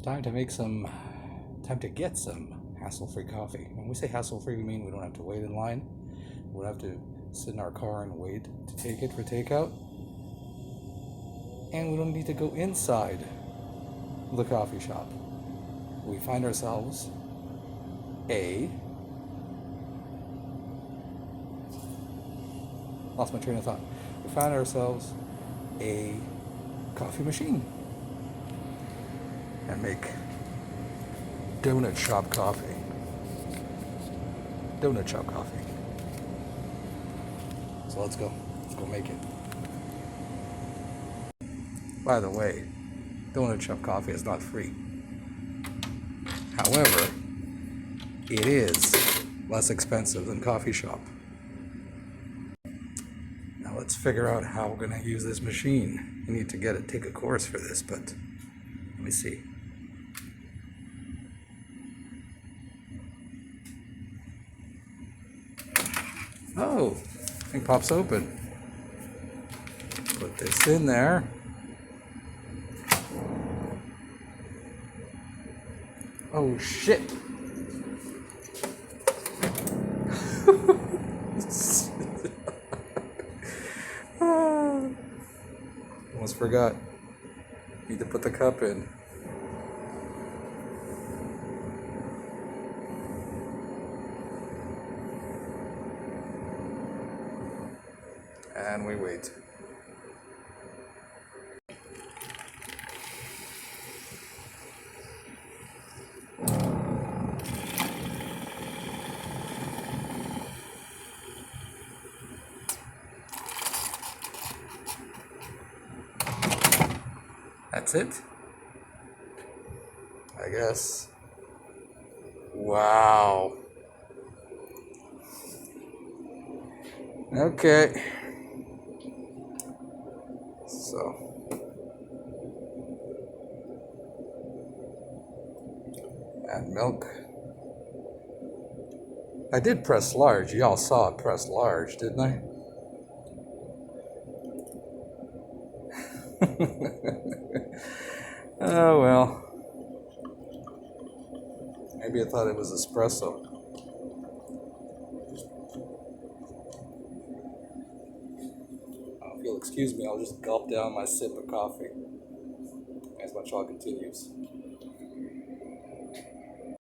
Time to get some hassle-free coffee. When we say hassle-free, we mean we don't have to wait in line. We don't have to sit in our car and wait to take it for takeout. And we don't need to go inside the coffee shop. We find ourselves lost my train of thought. We found ourselves a coffee machine and make donut shop coffee. Donut shop coffee. So let's go make it. By the way, donut shop coffee is not free. However, it is less expensive than coffee shop. Now let's figure out how we're going to use this machine. You need to take a course for this, but let me see. Oh, thing pops open. Put this in there. Oh shit. Almost forgot. Need to put the cup in. And we wait. That's it? I guess. Wow. Okay. So. Add milk. I did press large. Y'all saw it press large, didn't I? Oh well. Maybe I thought it was espresso. If you'll excuse me, I'll just gulp down my sip of coffee as my talk continues.